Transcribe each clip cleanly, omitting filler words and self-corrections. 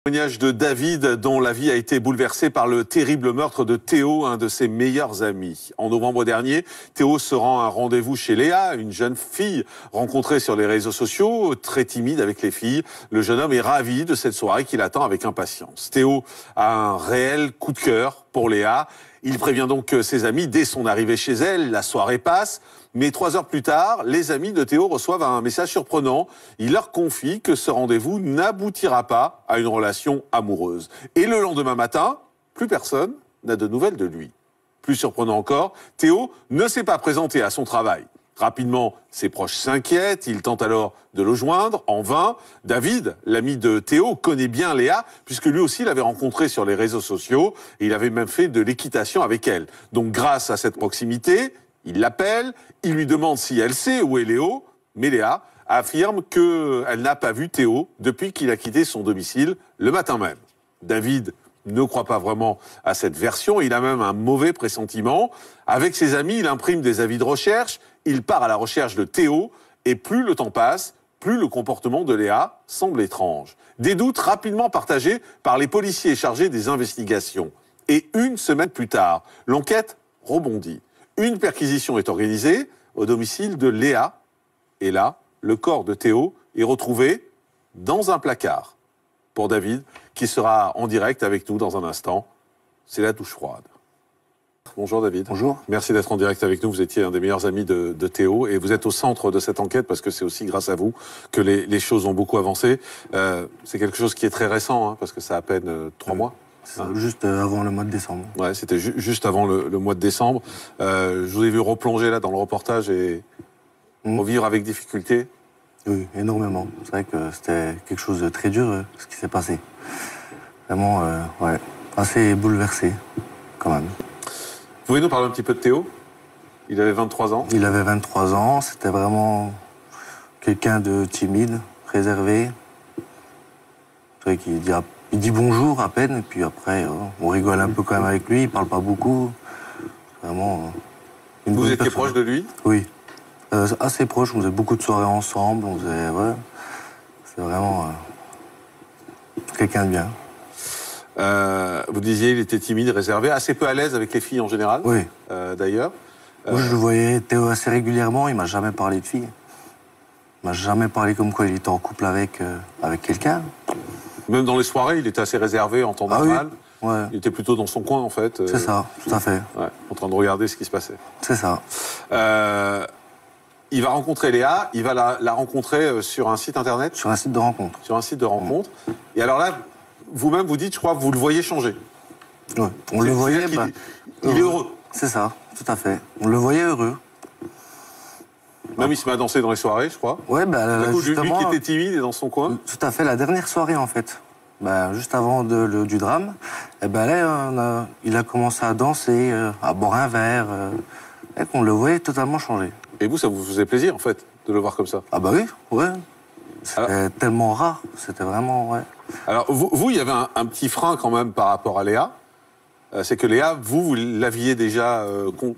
Témoignage de David, dont la vie a été bouleversée par le terrible meurtre de Théo, un de ses meilleurs amis. En novembre dernier, Théo se rend à un rendez-vous chez Léa, une jeune fille rencontrée sur les réseaux sociaux, très timide avec les filles. Le jeune homme est ravi de cette soirée qu'il attend avec impatience. Théo a un réel coup de cœur pour Léa. Il prévient donc ses amis dès son arrivée chez elle. La soirée passe. Mais 3 heures plus tard, les amis de Théo reçoivent un message surprenant. Il leur confie que ce rendez-vous n'aboutira pas à une relation amoureuse. Et le lendemain matin, plus personne n'a de nouvelles de lui. Plus surprenant encore, Théo ne s'est pas présenté à son travail. Rapidement, ses proches s'inquiètent, ils tentent alors de le joindre, en vain. David, l'ami de Théo, connaît bien Léa, puisque lui aussi l'avait rencontrée sur les réseaux sociaux, et il avait même fait de l'équitation avec elle. Donc grâce à cette proximité, il l'appelle, il lui demande si elle sait où est Léo, mais Léa affirme qu'elle n'a pas vu Théo depuis qu'il a quitté son domicile le matin même. David ne croit pas vraiment à cette version, il a même un mauvais pressentiment. Avec ses amis, il imprime des avis de recherche, il part à la recherche de Théo, et plus le temps passe, plus le comportement de Léa semble étrange. Des doutes rapidement partagés par les policiers chargés des investigations. Et 1 semaine plus tard, l'enquête rebondit. Une perquisition est organisée au domicile de Léa. Et là, le corps de Théo est retrouvé dans un placard. Pour David, qui sera en direct avec nous dans un instant, c'est la douche froide. Bonjour David. Bonjour. Merci d'être en direct avec nous. Vous étiez un des meilleurs amis de Théo et vous êtes au centre de cette enquête parce que c'est aussi grâce à vous que les choses ont beaucoup avancé. C'est quelque chose qui est très récent, hein, parce que ça a à peine 3 mois. Juste avant le mois de décembre. Ouais, c'était juste avant le mois de décembre. Je vous ai vu replonger là dans le reportage et revivre avec difficulté. Oui, énormément. C'est vrai que c'était quelque chose de très dur, ce qui s'est passé. Vraiment, ouais, assez bouleversé, quand même. Vous pouvez nous parler un petit peu de Théo? Il avait 23 ans. Il avait 23 ans, c'était vraiment quelqu'un de timide, réservé. C'est vrai qu'il dit bonjour à peine, et puis après, on rigole un peu quand même avec lui, il parle pas beaucoup. Vraiment. Vous étiez proche de lui? Oui. Assez proche, on faisait beaucoup de soirées ensemble, on faisait. Ouais. C'est vraiment. Quelqu'un de bien. Vous disiez, il était timide, réservé, assez peu à l'aise avec les filles en général. Oui. D'ailleurs. Moi, je le voyais Théo assez régulièrement, il m'a jamais parlé de filles. Il m'a jamais parlé comme quoi il était en couple avec quelqu'un. Même dans les soirées, il était assez réservé en temps normal. Oui. Ouais. Il était plutôt dans son coin, en fait. C'est ça, tout à fait. Ouais, en train de regarder ce qui se passait. C'est ça. Il va rencontrer Léa, il va la rencontrer sur un site internet. Sur un site de rencontre. Sur un site de rencontre. Et alors là, vous-même, vous dites, je crois que vous le voyez changer. Oui, on le voyait. Il est heureux. C'est ça, tout à fait. On le voyait heureux. Même il se met à danser dans les soirées, je crois. Ouais, Lui justement. qui était timide et dans son coin. Tout à fait, la dernière soirée, en fait. Juste avant du drame, et là, il a commencé à danser, à boire un verre. Et qu'on le voyait totalement changer. Et vous, ça vous faisait plaisir, en fait, de le voir comme ça? Ah bah oui, ouais. C'était tellement rare, c'était vraiment, ouais. Alors, vous, il y avait un petit frein quand même par rapport à Léa. C'est que Léa, vous l'aviez déjà...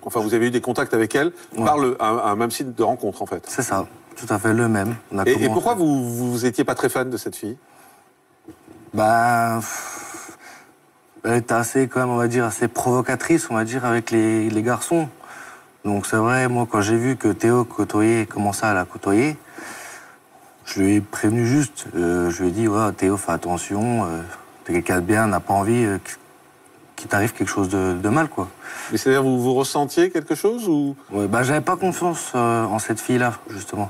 enfin, vous avez eu des contacts avec elle par un même site de rencontre, en fait. C'est ça, tout à fait, le même. Et pourquoi vous étiez pas très fan de cette fille? Elle était assez, quand même, on va dire, assez provocatrice, on va dire, avec les garçons. Donc c'est vrai, moi, quand j'ai vu que Théo commençait à la côtoyer, je lui ai prévenu juste. Je lui ai dit, ouais, Théo, fais attention, t'es quelqu'un de bien, n'a pas envie qu'il t'arrive quelque chose de mal, quoi. Mais c'est-à-dire, vous ressentiez quelque chose ou... Ouais, j'avais pas confiance en cette fille-là, justement.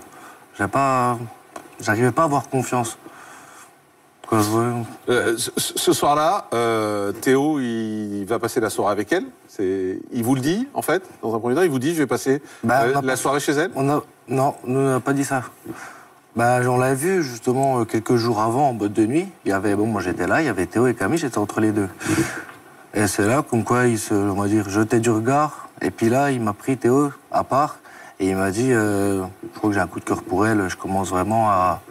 J'arrivais pas à avoir confiance. Ce soir-là, Théo, il va passer la soirée avec elle. Il vous le dit, en fait, dans un premier temps. Il vous dit, je vais passer la soirée chez elle. Non, on n'a pas dit ça. On l'a vu, justement, quelques jours avant, en boîte de nuit. Moi, j'étais là, il y avait Théo et Camille, j'étais entre les deux. Et c'est là, comme quoi, on va dire, jetait du regard. Et puis là, il m'a pris Théo à part. Et il m'a dit, je crois que j'ai un coup de cœur pour elle, je commence vraiment à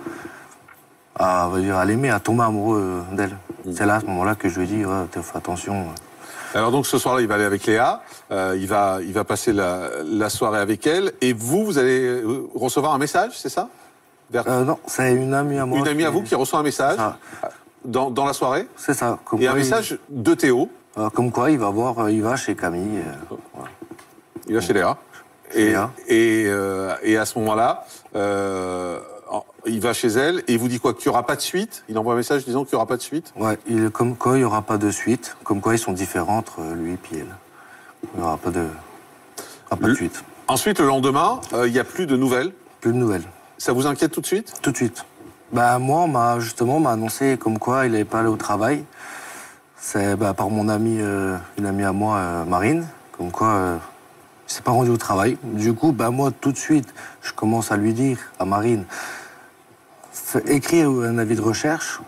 l'aimer, à tomber amoureux d'elle. C'est là, à ce moment-là, que je lui ai dit, ouais, fais attention. Alors donc, ce soir-là, il va aller avec Léa, il va passer la soirée avec elle, et vous allez recevoir un message, c'est ça? Non, c'est une amie à moi. Une amie à vous qui reçoit un message? dans la soirée. C'est ça. Et un message de Théo. Comme quoi, il va chez Camille. Voilà. Il va chez Léa. Et à ce moment-là, il va chez elle et il vous dit quoi? Qu'il n'y aura pas de suite? Il envoie un message disant qu'il n'y aura pas de suite? Ouais, comme quoi il n'y aura pas de suite. Comme quoi ils sont différents entre lui et elle. Il n'y aura pas de suite. Ensuite, le lendemain, il n'y a plus de nouvelles? Plus de nouvelles. Ça vous inquiète tout de suite? Tout de suite. Moi, on m'a annoncé comme quoi il n'allait pas aller au travail. C'est par mon ami, une amie à moi, Marine, comme quoi il s'est pas rendu au travail. Du coup, moi, tout de suite, je commence à lui dire, à Marine, écrire un avis de recherche.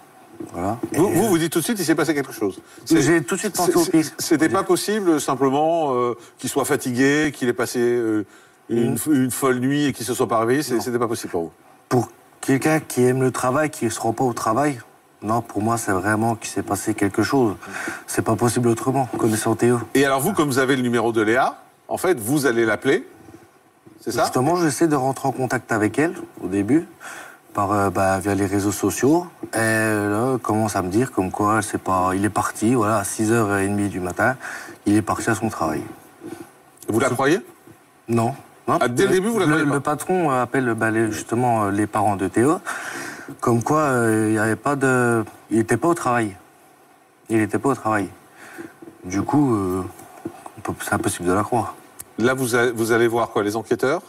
Voilà. Vous dites tout de suite, il s'est passé quelque chose. J'ai tout de suite pensé au pire. C'était pas possible, simplement, qu'il soit fatigué, qu'il ait passé une folle nuit et qu'il se soit pas réveillé. C'était pas possible pour vous? Pour quelqu'un qui aime le travail, qui ne se rend pas au travail, non, pour moi, c'est vraiment qu'il s'est passé quelque chose. C'est pas possible autrement, connaissant Théo. Et alors vous, comme vous avez le numéro de Léa, en fait, vous allez l'appeler, c'est ça? Justement, j'essaie de rentrer en contact avec elle, au début, via les réseaux sociaux. Et là, elle commence à me dire comme quoi il est parti, voilà, à 6h30 du matin, il est parti à son travail. Vous la croyez? Non. Dès le début, vous la croyez pas? Le patron appelle justement les parents de Théo, comme quoi il n'était pas au travail. Il n'était pas au travail. Du coup, c'est impossible de la croire. Là, vous allez voir quoi, les enquêteurs?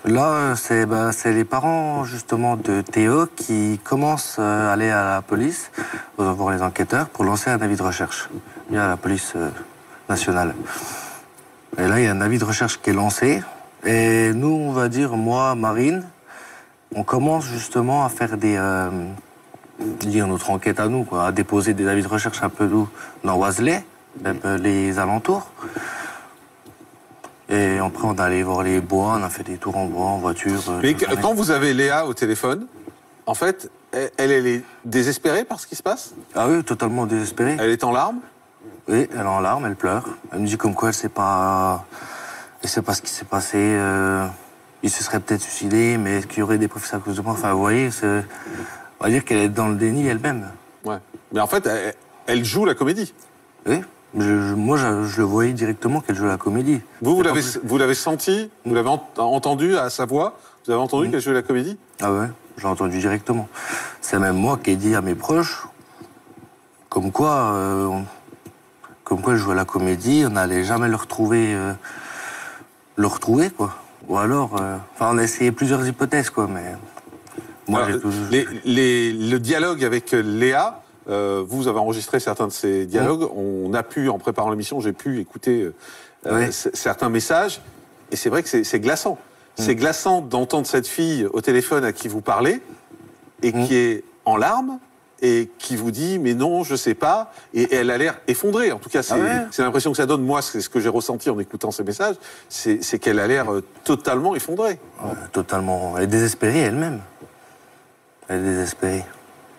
Là, c'est les parents justement de Théo qui commencent à aller à la police, voir les enquêteurs, pour lancer un avis de recherche. Il y a la police nationale. Et là, il y a un avis de recherche qui est lancé. Et nous, on va dire, moi, Marine, on commence justement à faire notre enquête à nous, quoi, à déposer des avis de recherche un peu dans Oiselay, même les alentours. Et après, on est allé voir les bois, on a fait des tours en bois, en voiture. Mais quand vous avez Léa au téléphone, en fait, elle est désespérée par ce qui se passe? Ah oui, totalement désespérée. Elle est en larmes? Oui, elle est en larmes, elle pleure. Elle me dit comme quoi elle sait pas ce qui s'est passé. Il se serait peut-être suicidé, mais est-ce qu'il y aurait des preuves à cause de moi? Enfin, vous voyez, on va dire qu'elle est dans le déni elle-même. Ouais. Mais en fait, elle joue la comédie. Oui. Moi, je le voyais directement qu'elle jouait la comédie. Vous l'avez senti, vous l'avez entendu à sa voix, vous avez entendu qu'elle jouait la comédie? Ah ouais, j'ai entendu directement. C'est même moi qui ai dit à mes proches, comme quoi elle jouait la comédie, on n'allait jamais le retrouver, quoi. Ou alors, on a essayé plusieurs hypothèses, quoi, mais moi, j'ai toujours... Le dialogue avec Léa, vous avez enregistré certains de ces dialogues. On a pu, en préparant l'émission, j'ai pu écouter certains messages. Et c'est vrai que c'est glaçant. C'est glaçant d'entendre cette fille au téléphone à qui vous parlez et qui est en larmes et qui vous dit « mais non, je sais pas ». Et elle a l'air effondrée. En tout cas, c'est l'impression que ça donne. Moi, c'est ce que j'ai ressenti en écoutant ces messages. C'est qu'elle a l'air totalement effondrée. Ouais, totalement. Elle est désespérée elle-même. Elle est désespérée.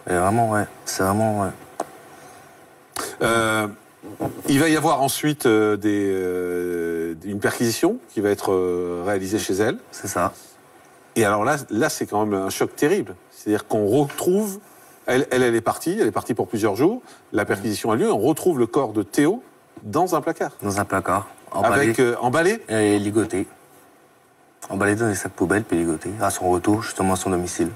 Et vraiment, ouais. C'est vraiment, ouais. Il va y avoir ensuite une perquisition qui va être réalisée chez elle. C'est ça. Et alors là c'est quand même un choc terrible. C'est-à-dire qu'on retrouve... Elle est partie pour plusieurs jours. La perquisition a lieu, on retrouve le corps de Théo dans un placard. Dans un placard. Emballé. Emballé et ligoté. Emballé dans des sacs poubelles, puis ligoté. À son retour, justement, à son domicile.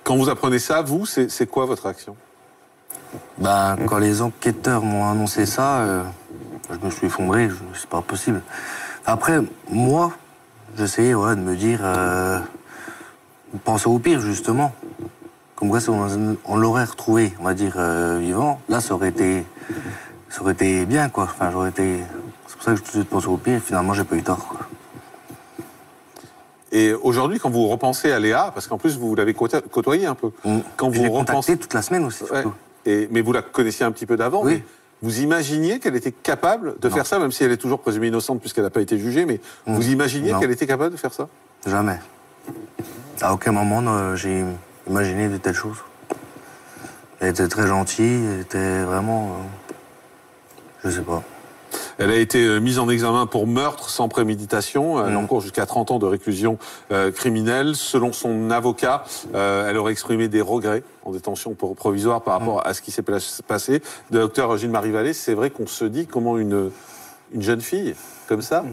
Quand vous apprenez ça, vous, c'est quoi votre réaction? Quand les enquêteurs m'ont annoncé ça, je me suis effondré, c'est pas possible. Après, moi, j'essayais de me dire, penser au pire, justement. Comme quoi, si on l'aurait retrouvé, on va dire, vivant, là, ça aurait été bien, quoi. Enfin, c'est pour ça que je tout de suite pense au pire, et finalement, j'ai pas eu tort, quoi. Et aujourd'hui, quand vous repensez à Léa, parce qu'en plus, vous l'avez côtoyée un peu. Quand je l'ai contactée toute la semaine aussi, surtout. Mais vous la connaissiez un petit peu d'avant. Oui. Vous imaginiez qu'elle était capable de faire ça, même si elle est toujours présumée innocente puisqu'elle n'a pas été jugée, mais vous imaginiez qu'elle était capable de faire ça? Jamais. À aucun moment, j'ai imaginé de telles choses. Elle était très gentille, elle était vraiment... je sais pas. Elle a été mise en examen pour meurtre sans préméditation. Elle encourt jusqu'à 30 ans de réclusion criminelle. Selon son avocat, elle aurait exprimé des regrets en détention provisoire par rapport à ce qui s'est passé. Docteur Gilles Marivallée, c'est vrai qu'on se dit comment une jeune fille comme ça,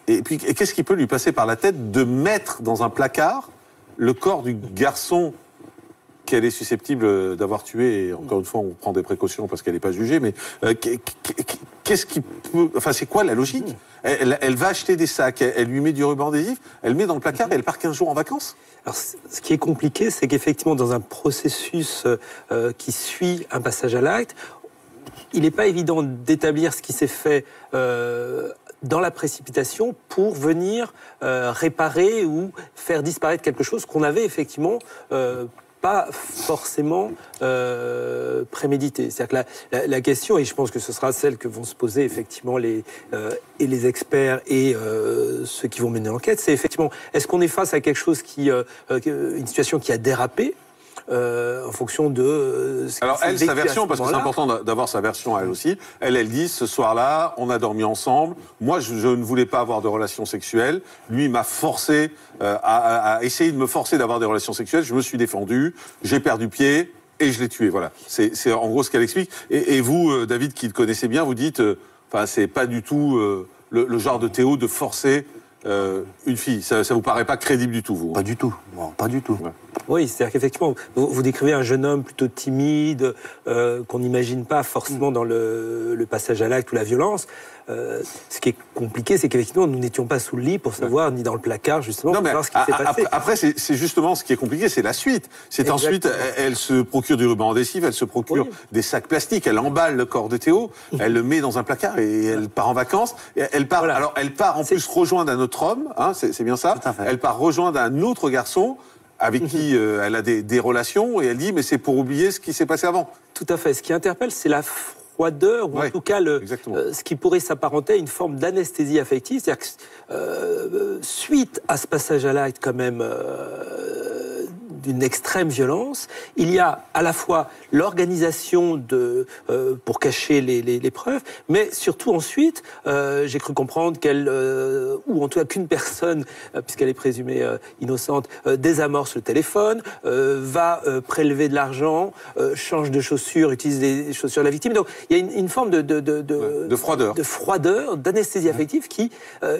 et puis qu'est-ce qui peut lui passer par la tête de mettre dans un placard le corps du garçon qu'elle est susceptible d'avoir tué, et encore une fois, on prend des précautions parce qu'elle n'est pas jugée, mais qu'est-ce qui peut... Enfin, c'est quoi la logique ? Elle va acheter des sacs, elle lui met du ruban adhésif, elle met dans le placard et elle part 15 jours en vacances ? Alors, ce qui est compliqué, c'est qu'effectivement, dans un processus qui suit un passage à l'acte, il n'est pas évident d'établir ce qui s'est fait dans la précipitation pour venir réparer ou faire disparaître quelque chose qu'on avait effectivement pas forcément prémédité. C'est-à-dire que la question, et je pense que ce sera celle que vont se poser effectivement les experts et ceux qui vont mener l'enquête, c'est effectivement, est-ce qu'on est face à quelque chose une situation qui a dérapé en fonction de... Alors elle, sa version, parce que c'est important d'avoir sa version elle aussi, elle dit, ce soir-là, on a dormi ensemble, moi je ne voulais pas avoir de relations sexuelles, lui m'a forcé à essayer de me forcer d'avoir des relations sexuelles, je me suis défendu, j'ai perdu pied et je l'ai tué, voilà. C'est en gros ce qu'elle explique. Et vous, David, qui le connaissez bien, vous dites, c'est pas du tout le genre de Théo de forcer une fille. Ça vous paraît pas crédible du tout, vous ? Pas du tout, non, pas du tout. Ouais. Oui, c'est-à-dire qu'effectivement, vous décrivez un jeune homme plutôt timide, qu'on n'imagine pas forcément dans le passage à l'acte ou la violence. Ce qui est compliqué, c'est qu'effectivement, nous n'étions pas sous le lit pour savoir, ni dans le placard, justement, pour savoir ce qui s'est passé. Après, c'est justement ce qui est compliqué, c'est la suite. C'est ensuite, elle se procure du ruban adhésif, elle se procure des sacs plastiques, elle emballe le corps de Théo, elle le met dans un placard et elle part en vacances. Et elle part, alors elle part en plus rejoindre un autre homme, hein, c'est bien ça. Elle part rejoindre un autre garçon avec qui elle a des relations, et elle dit, mais c'est pour oublier ce qui s'est passé avant. Tout à fait. Ce qui interpelle, c'est la froideur, ou en tout cas ce qui pourrait s'apparenter à une forme d'anesthésie affective. C'est-à-dire que suite à ce passage à l'acte quand même d'une extrême violence, il y a à la fois l'organisation pour cacher les preuves, mais surtout ensuite, j'ai cru comprendre ou en tout cas qu'une personne, puisqu'elle est présumée innocente, désamorce le téléphone, va prélever de l'argent, change de chaussures, utilise les chaussures de la victime. Donc il y a une forme de froideur, d'anesthésie affective qui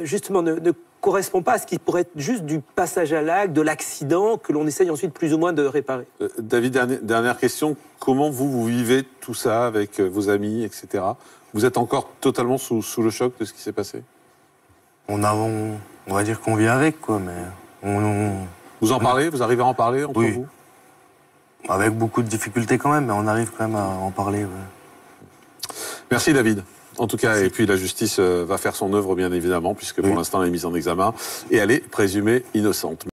justement ne correspond pas à ce qui pourrait être juste du passage à l'acte, de l'accident, que l'on essaye ensuite plus ou moins de réparer. David, dernière question. Comment vous vivez tout ça avec vos amis, etc. Vous êtes encore totalement sous le choc de ce qui s'est passé ? On va dire qu'on vit avec, quoi, mais... Vous en parlez ? Vous arrivez à en parler entre vous ? Avec beaucoup de difficultés quand même, mais on arrive quand même à en parler, ouais. Merci David. En tout cas, et puis la justice va faire son œuvre, bien évidemment, puisque pour l'instant, elle est mise en examen et elle est présumée innocente.